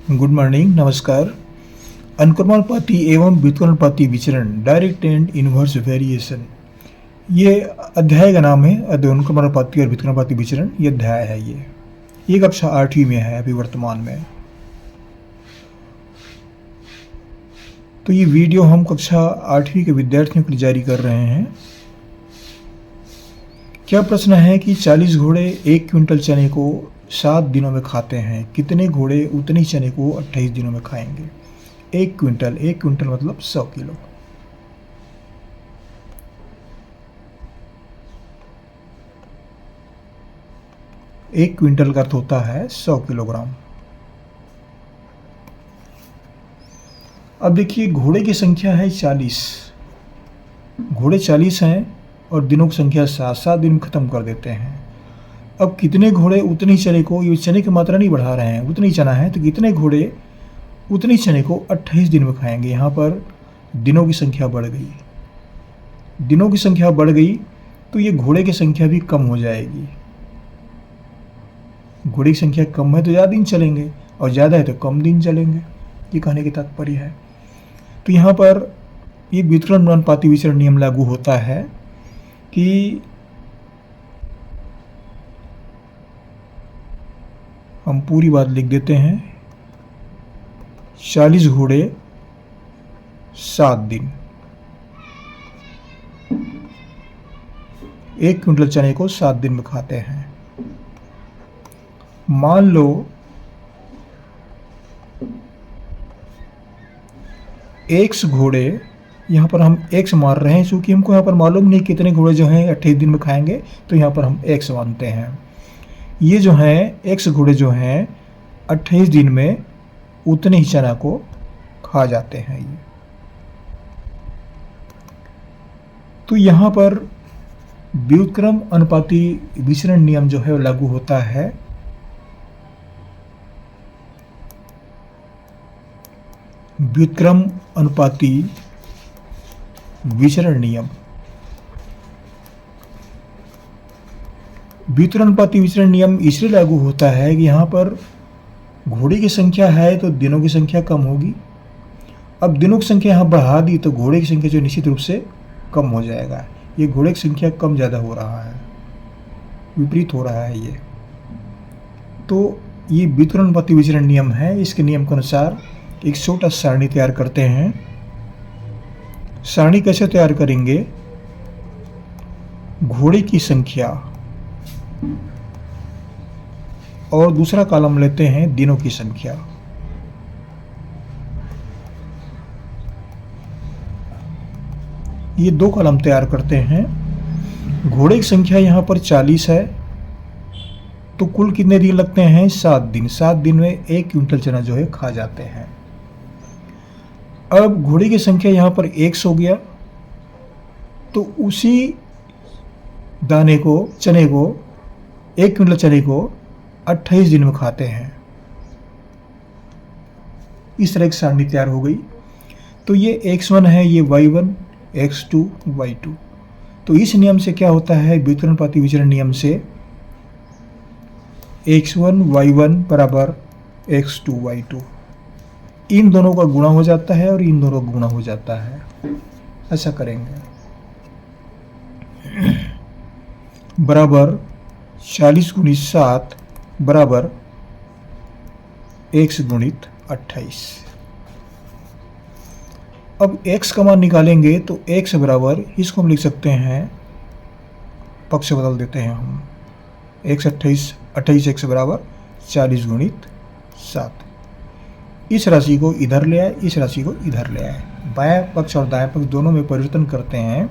Good morning, नमस्कार। अनुक्रमानुपाती एवं व्युत्क्रमानुपाती विचरण, डायरेक्ट एंड इनवर्स वेरिएशन, ये अध्याय का नाम है। अनुक्रमानुपाती और व्युत्क्रमानुपाती विचरण, ये अध्याय है। ये कक्षा 8वीं में है अभी वर्तमान में। तो ये वीडियो हम कक्षा 8वीं के विद्यार्थियों के लिए जारी कर रहे हैं। क्या प्रश्न है कि 40 घोड़े 1 क्विंटल चने को 7 दिनों में खाते हैं, कितने घोड़े उतने ही चने को 28 दिनों में खाएंगे? 1 क्विंटल मतलब 100 किलो। एक क्विंटल का अर्थ होता है 100 किलोग्राम। अब देखिए, घोड़े की संख्या है 40, घोड़े 40 हैं और दिनों की संख्या 7 दिन में खत्म कर देते हैं। अब कितने घोड़े उतनी चने को, ये चने की मात्रा नहीं बढ़ा रहे हैं, उतनी चना है, तो कितने घोड़े उतनी चने को 28 दिन में खाएंगे? यहाँ पर दिनों की संख्या बढ़ गई, दिनों की संख्या बढ़ गई तो ये घोड़े की संख्या भी कम हो जाएगी। घोड़े की संख्या कम है तो ज़्यादा दिन चलेंगे और ज़्यादा है तो कम दिन चलेंगे, ये कहने की तात्पर्य है। तो यहाँ पर ये व्युत्क्रमानुपाती विचरण नियम लागू होता है कि हम पूरी बात लिख देते हैं। 40 घोड़े 7 दिन, 1 क्विंटल चने को 7 दिन में खाते हैं। मान लो X घोड़े, यहाँ पर हम X मार रहे हैं क्योंकि हमको यहाँ पर मालूम नहीं कितने घोड़े जो हैं 28 दिन में खाएंगे, तो यहाँ पर हम X मानते हैं। ये जो हैं X घोड़े जो हैं 28 दिन में उतने ही चना को खा जाते हैं। ये तो यहाँ पर व्युत्क्रम अनुपाती विचरण नियम जो है वो लागू होता है। व्युत्क्रम अनुपाती विचरण नियम, व्युत्क्रम अनुपाती विचरण नियम इसलिए लागू होता है कि यहाँ पर घोड़े की संख्या है तो दिनों की संख्या कम होगी। अब दिनों की संख्या यहाँ बढ़ा दी तो घोड़े की संख्या जो निश्चित रूप से कम हो जाएगा। ये घोड़े की संख्या कम ज़्यादा हो रहा है, विपरीत हो रहा है ये। तो ये व्युत्क्रम अनुपाती विचरण नियम है। इसके नियम के अनुसार एक छोटा सारणी तैयार करते हैं। सारणी कैसे तैयार करेंगे? घोड़े की संख्या और दूसरा कॉलम लेते हैं दिनों की संख्या। ये 2 कॉलम तैयार करते हैं। घोड़े की संख्या यहाँ पर 40 है, तो कुल कितने दिन लगते हैं? 7 दिन। 7 दिन में 1 क्विंटल चना जो है खा जाते हैं। अब घोड़े की संख्या यहाँ पर 1 हो गया, तो उसी दाने को, चने को, 1 क्विंटल चने को 28 दिन में खाते हैं। इस तरह की सारणी तैयार हो गई। तो ये X1 है, ये Y1, X2, Y2। तो इस नियम से क्या होता है? व्युत्क्रम अनुपाती विचरण नियम से X1 Y1 बराबर X2 Y2, इन दोनों का गुणा हो जाता है और इन दोनों का गुणा हो जाता है। ऐसा करेंगे। बराबर 40 गुणित 7 बराबर X गुणित 28। अब X का मान निकालेंगे तो X बराबर, इसको हम लिख सकते हैं, पक्ष बदल देते हैं हम। X 28 X बराबर 40 गुणित 7। इस राशि को इधर ले आए, इस राशि को इधर ले आए। बायां पक्ष और दायां पक्ष दोनों में परिवर्तन करते हैं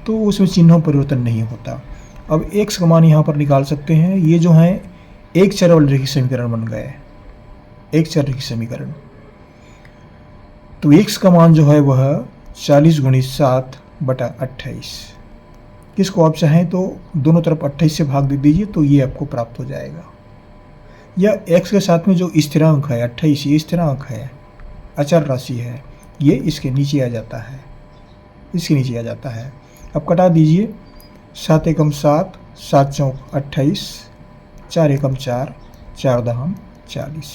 तो उसमें चिन्हों परिवर्तन नहीं होता। अब X का मान यहाँ पर निकाल सकते हैं। ये जो है एक चर वाले रैखिक समीकरण बन गए, एक चर रैखिक समीकरण। तो X का मान जो है वह 40 गुणित 7 बटा 28। इसको आप चाहें तो दोनों तरफ 28 से भाग दे दीजिए तो ये आपको प्राप्त हो जाएगा। या X के साथ में जो स्थिरांक है 28, ये स्थिरांक है, अचर राशि है, ये इसके नीचे आ जाता है, इसके नीचे आ जाता है। अब कटा दीजिए। 7 एकम 7, 7 चौक 28, 4 एकम 4, 4 दहम 40।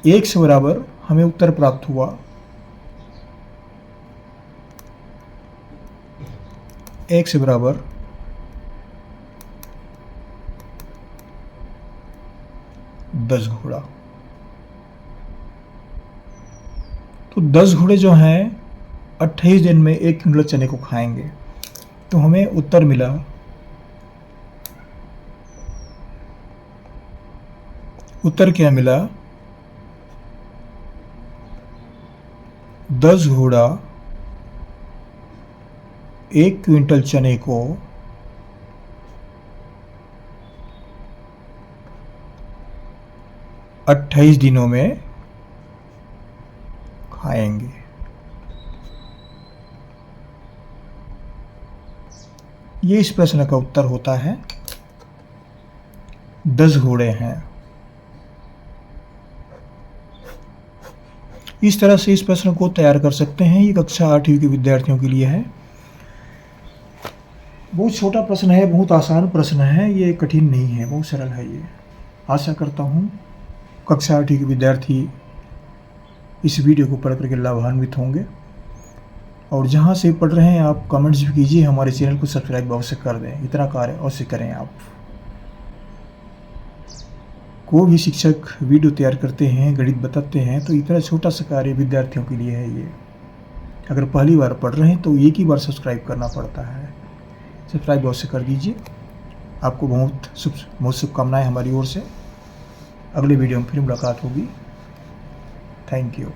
x बराबर हमें उत्तर प्राप्त हुआ x बराबर 10 घोड़ा। तो 10 घोड़े जो हैं 28 दिन में 1 क्विंटल चने को खाएंगे। तो हमें उत्तर मिला उत्तर क्या मिला, 10 घोड़ा 1 क्विंटल चने को 28 दिनों में खाएंगे। ये इस प्रश्न का उत्तर होता है। 10 घोड़े हैं। इस तरह से इस प्रश्न को तैयार कर सकते हैं। ये कक्षा 8वीं के विद्यार्थियों के लिए है। बहुत छोटा प्रश्न है, बहुत आसान प्रश्न है, ये कठिन नहीं है, बहुत सरल है ये। आशा करता हूँ कक्षा 8वीं के विद्यार्थी इस वीडियो को पढ़ करके लाभान्वित होंगे। और जहाँ से पढ़ रहे हैं आप कमेंट्स भी कीजिए, हमारे चैनल को सब्सक्राइब अवश्य कर दें। इतना कार्य अवश्य करें आप। कोई भी शिक्षक वीडियो तैयार करते हैं, गणित बताते हैं, तो इतना छोटा सा कार्य विद्यार्थियों के लिए है ये। अगर पहली बार पढ़ रहे हैं तो एक ही बार सब्सक्राइब करना पड़ता है। सब्सक्राइब अवश्य कर दीजिए। आपको बहुत शुभकामनाएं हमारी ओर से। अगले वीडियो में फिर मुलाकात होगी। Thank you.